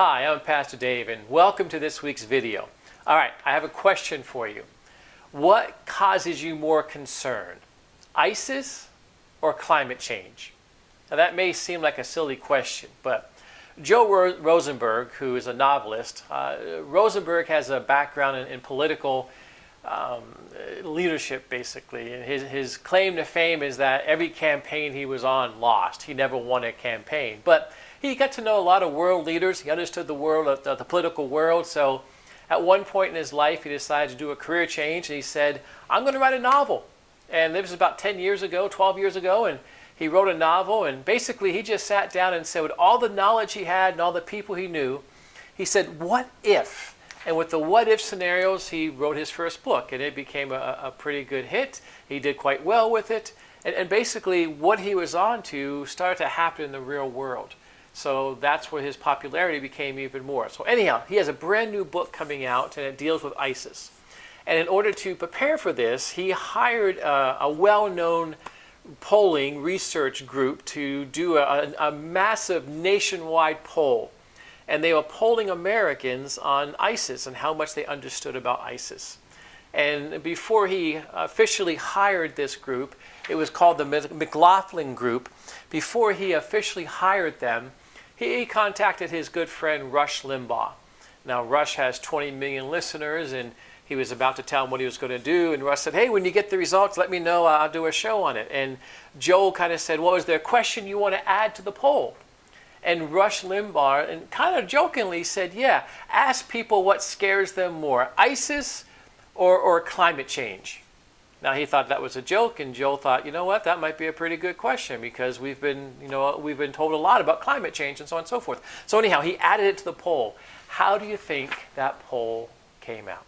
Hi, I'm Pastor Dave, and welcome to this week's video. All right, I have a question for you. What causes you more concern, ISIS or climate change? Now, that may seem like a silly question, but Joe Rosenberg, who is a novelist, Rosenberg has a background in political leadership, basically. And his claim to fame is that every campaign he was on lost. He never won a campaign. But he got to know a lot of world leaders. He understood the world, the political world. So at one point in his life, he decided to do a career change. And he said, I'm going to write a novel. And this was about 10 years ago, 12 years ago. And he wrote a novel. And basically, he just sat down and said, with all the knowledge he had and all the people he knew, he said, what if? And with the what-if scenarios, he wrote his first book, and it became a pretty good hit. He did quite well with it. And basically, what he was on to started to happen in the real world. So that's where his popularity became even more. So anyhow, he has a brand new book coming out, and it deals with ISIS. And in order to prepare for this, he hired a well-known polling research group to do a massive nationwide poll. And they were polling Americans on ISIS and how much they understood about ISIS. And before he officially hired this group, it was called the McLaughlin Group. Before he officially hired them, he contacted his good friend Rush Limbaugh. Now, Rush has 20 million listeners, and he was about to tell him what he was going to do. And Rush said, hey, when you get the results, let me know. I'll do a show on it. And Joel kind of said, well, is there a question you want to add to the poll? And Rush Limbaugh, and kind of jokingly said, yeah, ask people what scares them more, ISIS or climate change. Now, he thought that was a joke, and Joel thought, you know what, that might be a pretty good question because we've been told a lot about climate change and so on and so forth. So anyhow, he added it to the poll. How do you think that poll came out?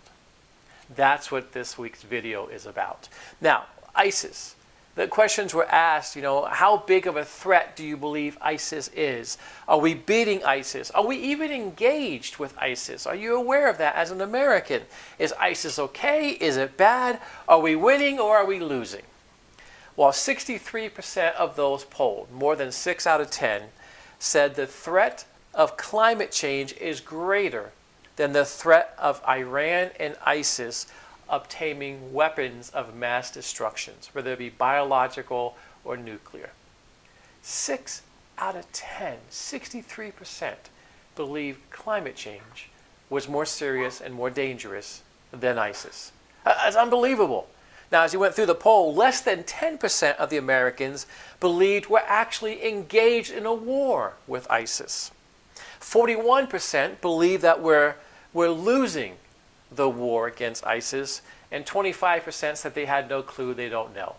That's what this week's video is about. Now, ISIS. The questions were asked, how big of a threat do you believe ISIS is? Are we beating ISIS? Are we even engaged with ISIS? Are you aware of that as an American? Is ISIS okay? Is it bad? Are we winning or are we losing? Well, 63% of those polled, more than 6 out of 10, said the threat of climate change is greater than the threat of Iran and ISIS obtaining weapons of mass destruction, whether it be biological or nuclear. 6 out of 10, 63%, believe climate change was more serious and more dangerous than ISIS. That's unbelievable. Now, as you went through the poll, less than 10% of the Americans believed we're actually engaged in a war with ISIS. 41% believe that we're losing the war against ISIS, and 25% said they had no clue, they don't know.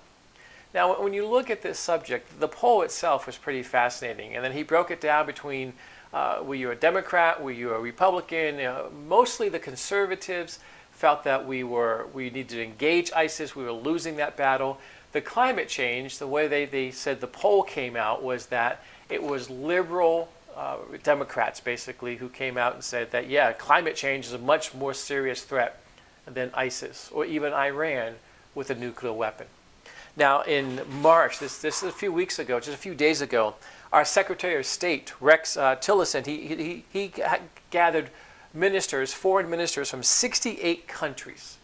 Now, when you look at this subject, the poll itself was pretty fascinating, and then he broke it down between were you a Democrat, were you a Republican? Mostly the conservatives felt that we needed to engage ISIS, we were losing that battle. The climate change, the way they said the poll came out was that it was liberal Democrats, basically, who came out and said that, yeah, climate change is a much more serious threat than ISIS or even Iran with a nuclear weapon. Now, in March, this is a few weeks ago, just a few days ago, our Secretary of State, Rex Tillerson, he gathered ministers, foreign ministers from 68 countries.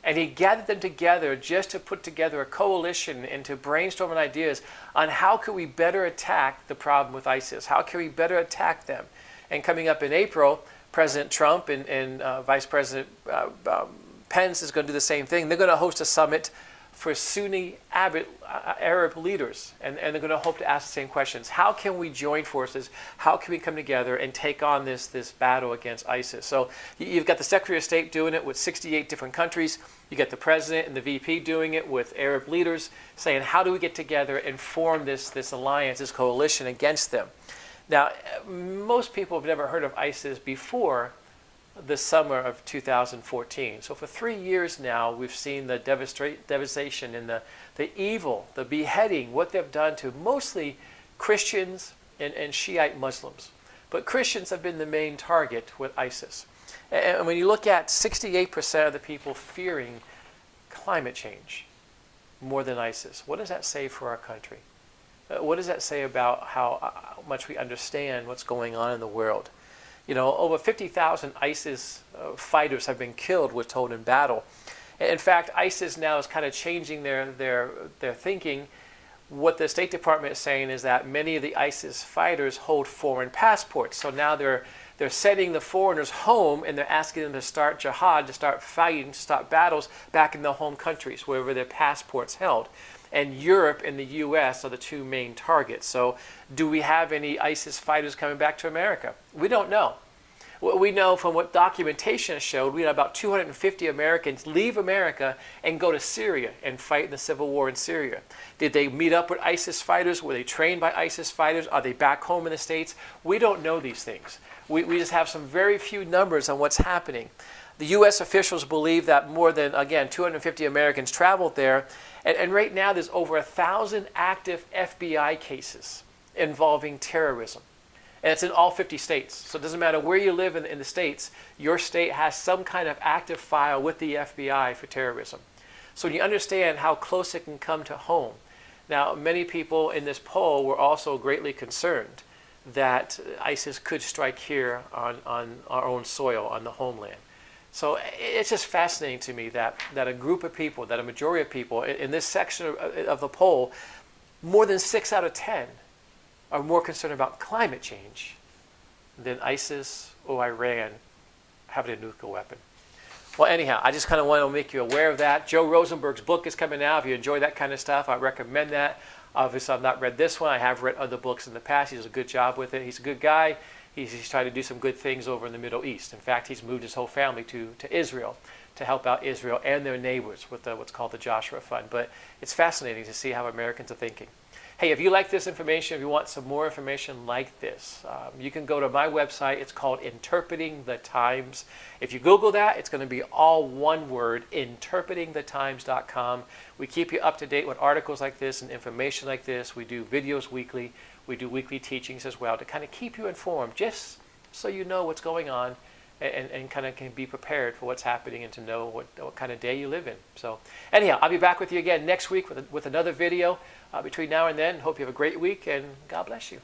And he gathered them together just to put together a coalition and to brainstorm ideas on how could we better attack the problem with ISIS? How can we better attack them? And coming up in April, President Trump and Vice President Pence is going to do the same thing. They're going to host a summit for Sunni Arab leaders, and they're going to hope to ask the same questions. How can we join forces? How can we come together and take on this battle against ISIS? So you've got the Secretary of State doing it with 68 different countries. You got the President and the VP doing it with Arab leaders, saying, how do we get together and form this alliance, this coalition against them? Now, most people have never heard of ISIS before the summer of 2014. So for 3 years now, we've seen the devastation and the evil, the beheading, what they've done to mostly Christians and Shiite Muslims. But Christians have been the main target with ISIS. And when you look at 68% of the people fearing climate change more than ISIS, what does that say for our country? What does that say about how much we understand what's going on in the world? Over 50,000 ISIS fighters have been killed, we're told, in battle. In fact, ISIS now is kind of changing their thinking. What the State Department is saying is that many of the ISIS fighters hold foreign passports. So now they're sending the foreigners home, and they're asking them to start jihad, to start fighting, to start battles back in their home countries, wherever their passports held. And Europe and the U.S. are the two main targets. So do we have any ISIS fighters coming back to America? We don't know. What we know from what documentation has showed, we had about 250 Americans leave America and go to Syria and fight in the civil war in Syria. Did they meet up with ISIS fighters? Were they trained by ISIS fighters? Are they back home in the States? We don't know these things. We just have some very few numbers on what's happening. The U.S. officials believe that more than, again, 250 Americans traveled there. And right now there's over 1,000 active FBI cases involving terrorism. And it's in all 50 states. So it doesn't matter where you live in the states, your state has some kind of active file with the FBI for terrorism. So when you understand how close it can come to home. Now, many people in this poll were also greatly concerned that ISIS could strike here on our own soil, on the homeland. So it's just fascinating to me that a group of people, that a majority of people in this section of the poll, more than 6 out of 10 are more concerned about climate change than ISIS or Iran having a nuclear weapon. Well, anyhow, I just kind of want to make you aware of that. Joe Rosenberg's book is coming out. If you enjoy that kind of stuff, I recommend that. Obviously, I've not read this one. I have read other books in the past. He does a good job with it. He's a good guy. He's trying to do some good things over in the Middle East. In fact, he's moved his whole family to Israel to help out Israel and their neighbors with what's called the Joshua Fund. But it's fascinating to see how Americans are thinking. Hey, if you like this information, if you want some more information like this, you can go to my website. It's called Interpreting the Times. If you Google that, it's going to be all one word, interpretingthetimes.com. We keep you up to date with articles like this and information like this. We do videos weekly. We do weekly teachings as well to kind of keep you informed, just so you know what's going on and kind of can be prepared for what's happening and to know what kind of day you live in. So anyhow, I'll be back with you again next week with another video. Between now and then, hope you have a great week, and God bless you.